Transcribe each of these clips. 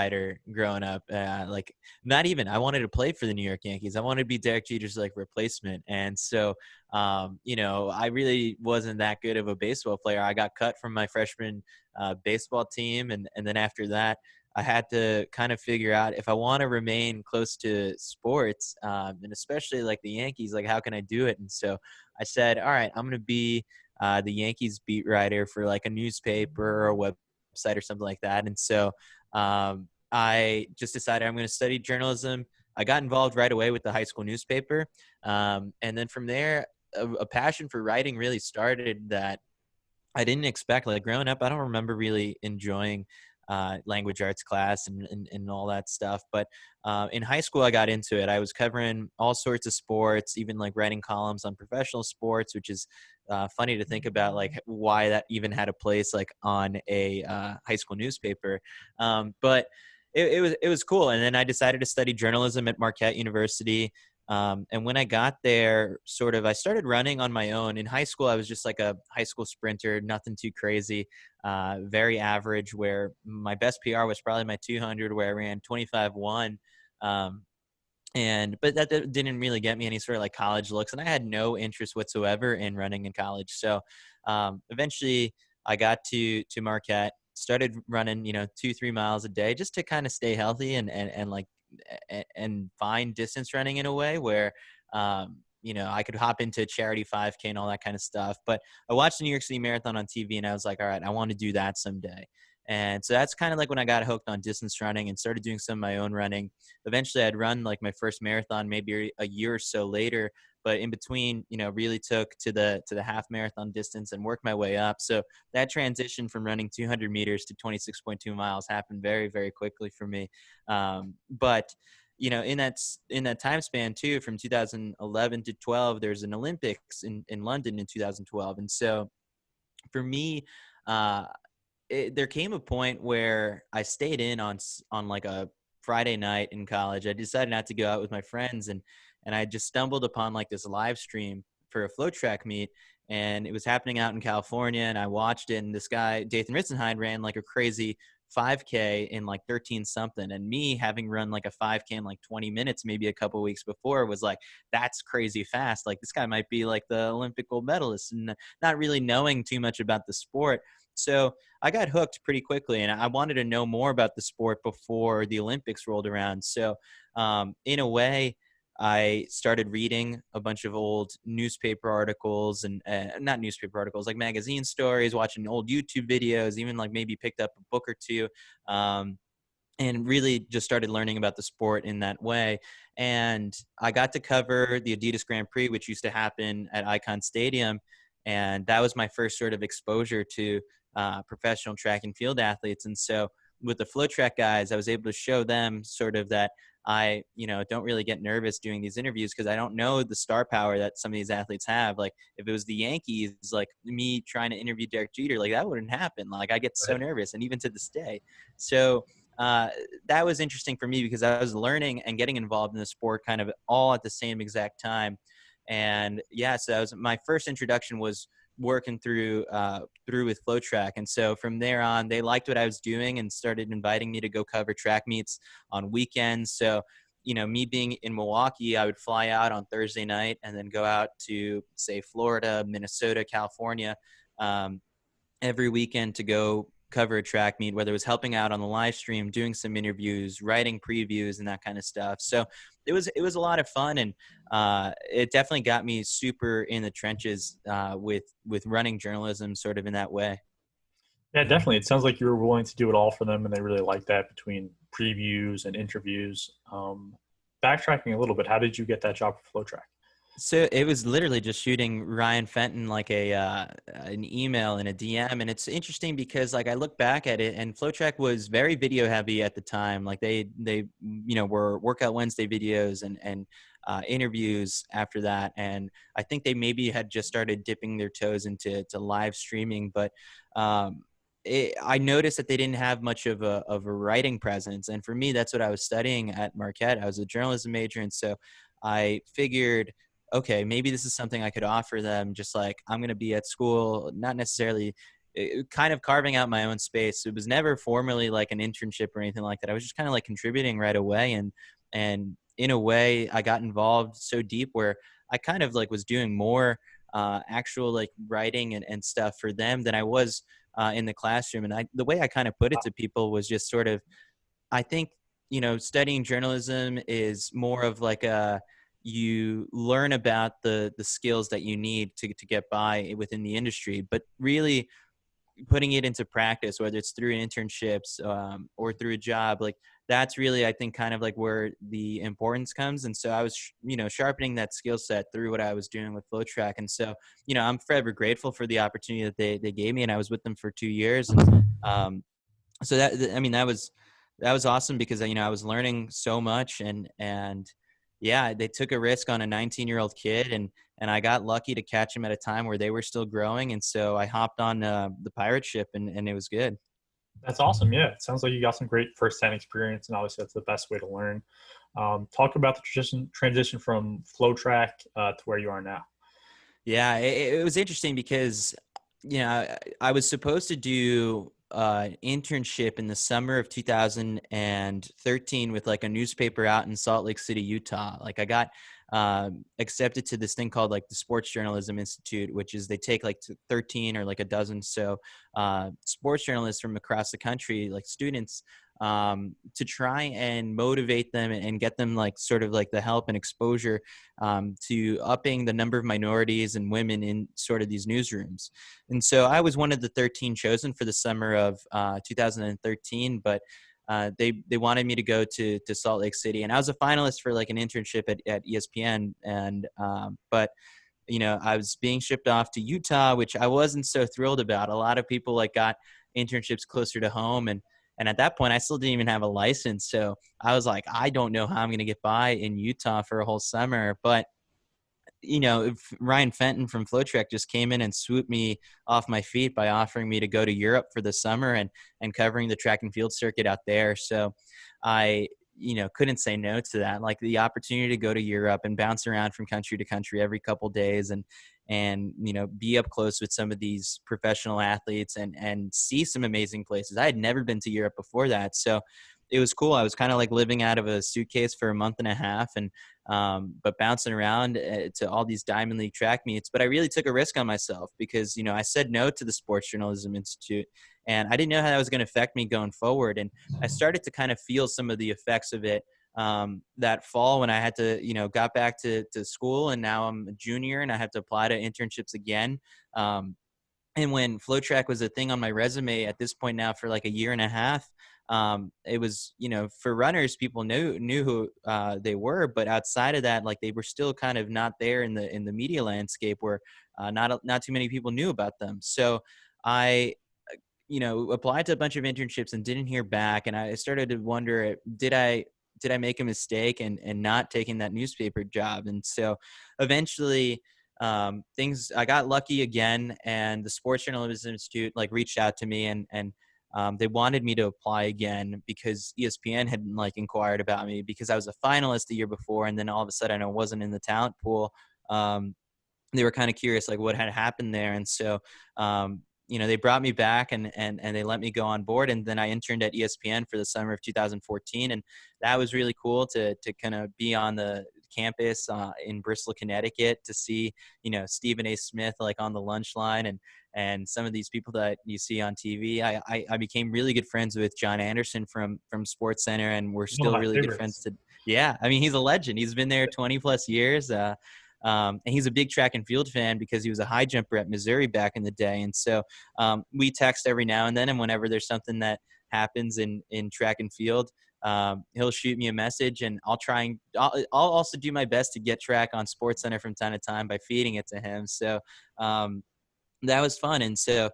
writer growing up. Like, not even, I wanted to play for the New York Yankees. I wanted to be Derek Jeter's like replacement. And so, I really wasn't that good of a baseball player. I got cut from my freshman baseball team. And then after that, I had to kind of figure out if I want to remain close to sports, and especially like the Yankees, like how can I do it? And so I said, all right, I'm going to be the Yankees beat writer for like a newspaper or a website or something like that. And so I just decided I'm going to study journalism. I got involved right away with the high school newspaper. And then from there, a passion for writing really started that I didn't expect. Like growing up, I don't remember really enjoying language arts class and all that stuff. But in high school, I got into it. I was covering all sorts of sports, even like writing columns on professional sports, which is funny to think about, like why that even had a place like on a high school newspaper. But it was cool. And then I decided to study journalism at Marquette University. And when I got there, I started running on my own. In high school, I was just like a high school sprinter, nothing too crazy, very average, where my best PR was probably my 200, where I ran 25-1. But that didn't really get me any sort of like college looks. And I had no interest whatsoever in running in college. So eventually I got to Marquette, started running, 2-3 miles a day just to kind of stay healthy and find distance running in a way where, I could hop into charity 5K and all that kind of stuff. But I watched the New York City Marathon on TV and I was like, all right, I want to do that someday. And so that's kind of like when I got hooked on distance running and started doing some of my own running. Eventually I'd run like my first marathon, maybe a year or so later, but in between, really took to the half marathon distance and worked my way up. So that transition from running 200 meters to 26.2 miles happened very, very quickly for me. But in that time span too, from 2011 to 12, there's an Olympics in London in 2012. And so for me, there came a point where I stayed in on like a Friday night in college. I decided not to go out with my friends, and I just stumbled upon like this live stream for a flow track meet, and it was happening out in California, and I watched it, and this guy, Dathan Ritzenhein, ran like a crazy 5K in like 13 something, and me having run like a 5K in like 20 minutes maybe a couple weeks before was like, that's crazy fast. Like this guy might be like the Olympic gold medalist, and not really knowing too much about the sport. So I got hooked pretty quickly, and I wanted to know more about the sport before the Olympics rolled around. So in a way, I started reading a bunch of old newspaper articles and not newspaper articles, like magazine stories, watching old YouTube videos, even like maybe picked up a book or two, and really just started learning about the sport in that way. And I got to cover the Adidas Grand Prix, which used to happen at Icon Stadium. And that was my first sort of exposure to professional track and field athletes. And so with the flow track guys, I was able to show them sort of that I, don't really get nervous doing these interviews because I don't know the star power that some of these athletes have. Like if it was the Yankees, like me trying to interview Derek Jeter, like that wouldn't happen. Like I get so nervous, and even to this day. So that was interesting for me because I was learning and getting involved in the sport kind of all at the same exact time. And yeah, so that was my first introduction, was working through with flow track. And so from there on, they liked what I was doing and started inviting me to go cover track meets on weekends. So me being in Milwaukee, I would fly out on Thursday night and then go out to, say, Florida, Minnesota, California, every weekend to go cover a track meet, whether it was helping out on the live stream, doing some interviews, writing previews, and that kind of stuff. So it was a lot of fun, and it definitely got me super in the trenches with running journalism, sort of in that way. Yeah, definitely. It sounds like you were willing to do it all for them, and they really liked that between previews and interviews. Backtracking a little bit, how did you get that job for FlowTrack? So it was literally just shooting Ryan Fenton like an email and a DM. And it's interesting because like I look back at it, and FlowTrack was very video heavy at the time. Like they were Workout Wednesday videos and interviews after that. And I think they maybe had just started dipping their toes into live streaming, but I noticed that they didn't have much of a writing presence. And for me, that's what I was studying at Marquette. I was a journalism major. And so I figured, okay, maybe this is something I could offer them. Just like I'm going to be at school, not necessarily kind of carving out my own space. It was never formally like an internship or anything like that. I was just kind of like contributing right away. And in a way I got involved so deep where I kind of like was doing more actual like writing and stuff for them than I was in the classroom. And the way I kind of put it to people was just sort of, I think, studying journalism is more of like you learn about the skills that you need to get by within the industry, but really putting it into practice, whether it's through internships or through a job, like that's really, I think, kind of like where the importance comes. And so I was, sharpening that skill set through what I was doing with FlowTrack. And so, I'm forever grateful for the opportunity that they gave me, and I was with them for 2 years. And so I mean, that was awesome because, I was learning so much, and yeah, they took a risk on a 19-year-old kid, and I got lucky to catch him at a time where they were still growing. And so I hopped on the pirate ship, and it was good. That's awesome. Yeah, it sounds like you got some great first-hand experience, and obviously that's the best way to learn. Talk about the transition from FlowTrack to where you are now. Yeah, it was interesting because, I was supposed to do an internship in the summer of 2013 with like a newspaper out in Salt Lake City, Utah. Like I got accepted to this thing called like the Sports Journalism Institute, which is they take like 13 or like a dozen so sports journalists from across the country, like students, to try and motivate them and get them like sort of like the help and exposure to upping the number of minorities and women in sort of these newsrooms. And so I was one of the 13 chosen for the summer of 2013, but they wanted me to go to Salt Lake City, and I was a finalist for like an internship at ESPN. And but I was being shipped off to Utah, which I wasn't so thrilled about. A lot of people like got internships closer to home, and at that point I still didn't even have a license. So I was like, I don't know how I'm going to get by in Utah for a whole summer. But if Ryan Fenton from FlowTrack just came in and swooped me off my feet by offering me to go to Europe for the summer and covering the track and field circuit out there. So I, couldn't say no to that. Like the opportunity to go to Europe and bounce around from country to country every couple days and be up close with some of these professional athletes and see some amazing places. I had never been to Europe before that. So it was cool. I was kind of like living out of a suitcase for a month and a half, and but bouncing around to all these Diamond League track meets. But I really took a risk on myself because I said no to the Sports Journalism Institute, and I didn't know how that was going to affect me going forward. And I started to kind of feel some of the effects of it that fall when I had to got back to school, and now I'm a junior and I have to apply to internships again. And when FlowTrack was a thing on my resume at this point now for like a year and a half, it was, for runners, people knew who they were, but outside of that, like they were still kind of not there in the media landscape where not too many people knew about them. So I, applied to a bunch of internships and didn't hear back, and I started to wonder, did I make a mistake and not taking that newspaper job? And so eventually I got lucky again, and the Sports Journalism Institute like reached out to me and they wanted me to apply again because ESPN had like inquired about me because I was a finalist the year before, and then all of a sudden I wasn't in the talent pool. They were kind of curious like what had happened there, and so they brought me back and they let me go on board, and then I interned at ESPN for the summer of 2014, and that was really cool to kind of be on the campus in Bristol, Connecticut, to see Stephen A. Smith like on the lunch line and some of these people that you see on TV. I became really good friends with John Anderson from Sports Center, and we're One of still my really good friends favorites. to. Yeah, I mean, he's a legend. He's been there 20 plus years. And he's a big track and field fan because he was a high jumper at Missouri back in the day. And so we text every now and then. And whenever there's something that happens in track and field, he'll shoot me a message, and I'll also do my best to get track on Sports Center from time to time by feeding it to him. So that was fun. And so,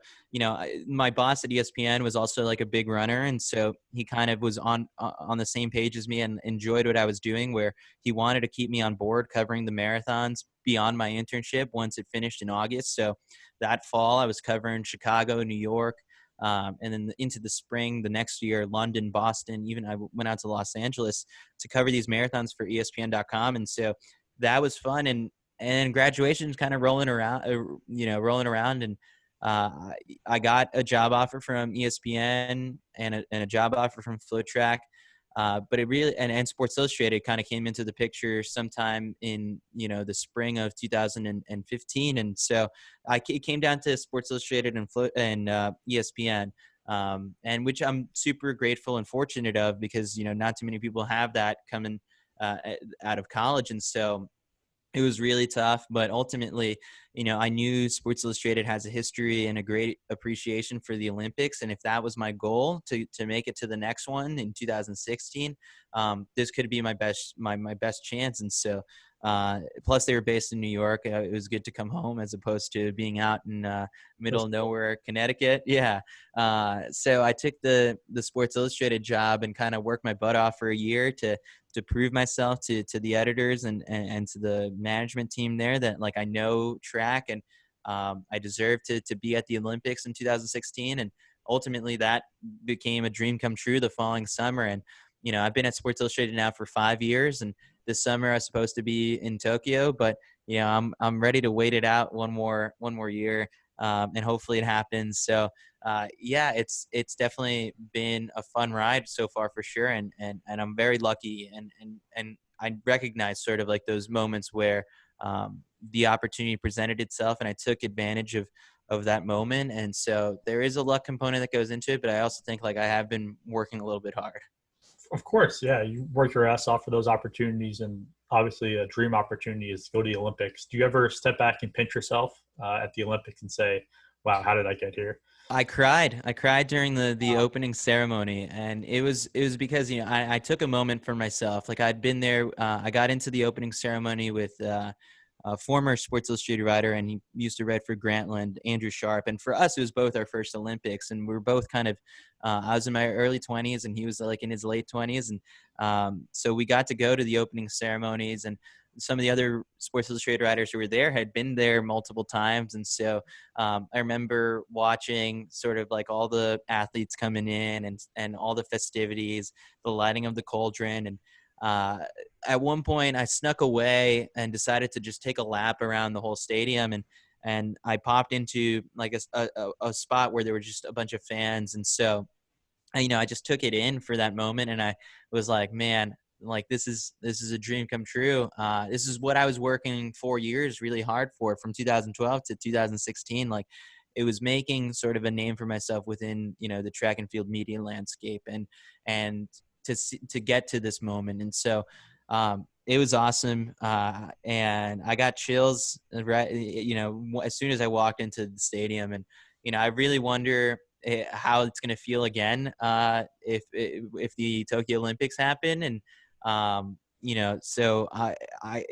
my boss at ESPN was also like a big runner. And so he kind of was on the same page as me and enjoyed what I was doing, where he wanted to keep me on board covering the marathons beyond my internship once it finished in August. So that fall I was covering Chicago, New York, and then into the spring, the next year, London, Boston, even I went out to Los Angeles to cover these marathons for ESPN.com. And so that was fun. And graduation's kind of rolling around, and I got a job offer from ESPN and a job offer from FloTrack. But it really and Sports Illustrated kind of came into the picture sometime in the spring of 2015, and so it came down to Sports Illustrated and ESPN, and which I'm super grateful and fortunate of, because not too many people have that coming uh, out of college, and so it was really tough. But ultimately, I knew Sports Illustrated has a history and a great appreciation for the Olympics. And if that was my goal to make it to the next one in 2016, this could be my best chance. And so, plus they were based in New York. It was good to come home as opposed to being out in middle That's of cool. nowhere, Connecticut. Yeah. So I took the Sports Illustrated job and kind of worked my butt off for a year to prove myself to the editors and to the management team there that like I know track, and I deserve to be at the Olympics in 2016. And ultimately that became a dream come true the following summer. And I've been at Sports Illustrated now for 5 years, and this summer I was supposed to be in Tokyo, but I'm ready to wait it out one more year, and hopefully it happens. So yeah, it's definitely been a fun ride so far for sure, and I'm very lucky, and I recognize sort of like those moments where the opportunity presented itself, and I took advantage of that moment. And so there is a luck component that goes into it, but I also think like I have been working a little bit hard. Of course, yeah. You work your ass off for those opportunities, and obviously, a dream opportunity is to go to the Olympics. Do you ever step back and pinch yourself at the Olympics and say, "Wow, how did I get here?" I cried. I cried during the opening ceremony, and it was because I took a moment for myself. Like I'd been there. I got into the opening ceremony with a former Sports Illustrated writer, and he used to write for Grantland, Andrew Sharp. And for us, it was both our first Olympics, and we were both kind of. I was in my early 20s, and he was like in his late 20s, and so we got to go to the opening ceremonies, and some of the other Sports Illustrated writers who were there had been there multiple times, and so I remember watching sort of like all the athletes coming in and all the festivities, the lighting of the cauldron. And uh, at one point I snuck away and decided to just take a lap around the whole stadium. And I popped into like a spot where there were just a bunch of fans. And so I just took it in for that moment, and I was like, man, like this is a dream come true. This is what I was working 4 years really hard for, from 2012 to 2016. Like it was making sort of a name for myself within the track and field media landscape, and to get to this moment. And so it was awesome, and I got chills right as soon as I walked into the stadium. And I really wonder how it's going to feel again if the Tokyo Olympics happen. And so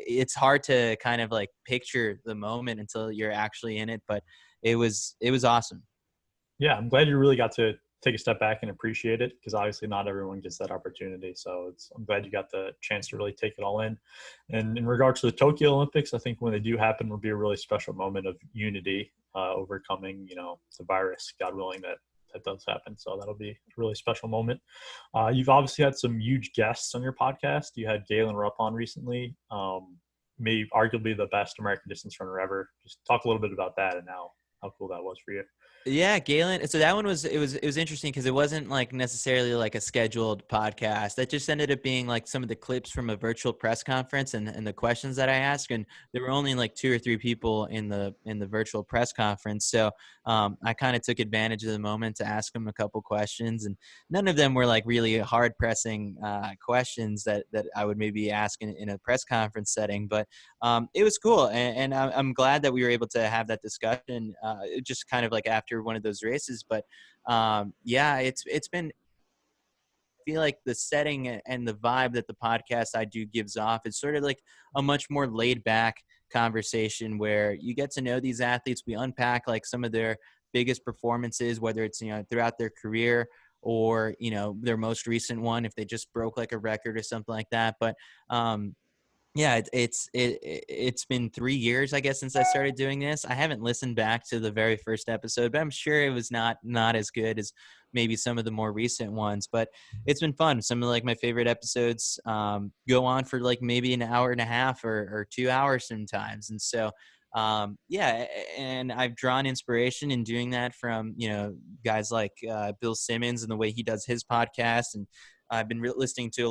it's hard to kind of like picture the moment until you're actually in it, but it was awesome. Yeah, I'm glad you really got to take a step back and appreciate it, because obviously not everyone gets that opportunity. So I'm glad you got the chance to really take it all in. And in regards to the Tokyo Olympics, I think when they do happen will be a really special moment of unity, overcoming, the virus, God willing that does happen. So that'll be a really special moment. You've obviously had some huge guests on your podcast. You had Galen Rupp on recently, maybe arguably the best American distance runner ever. Just talk a little bit about that and how cool that was for you. Yeah, Galen. So that one was interesting because it wasn't like necessarily like a scheduled podcast. That just ended up being like some of the clips from a virtual press conference and the questions that I asked. And there were only like two or three people in the virtual press conference. So I kind of took advantage of the moment to ask them a couple questions, and none of them were like really hard pressing questions that I would maybe ask in a press conference setting. But it was cool, and I'm glad that we were able to have that discussion, just kind of like after one of those races. But yeah, it's been. I feel like the setting and the vibe that the podcast I do gives off is sort of like a much more laid back conversation where you get to know these athletes. We unpack like some of their biggest performances, whether it's throughout their career or their most recent one if they just broke like a record or something like that. But yeah, it's been 3 years, I guess, since I started doing this. I haven't listened back to the very first episode, but I'm sure it was not as good as maybe some of the more recent ones. But it's been fun. Some of like my favorite episodes go on for like maybe an hour and a half or 2 hours sometimes, and so Yeah, and I've drawn inspiration in doing that from, guys like Bill Simmons and the way he does his podcast. And I've been listening to a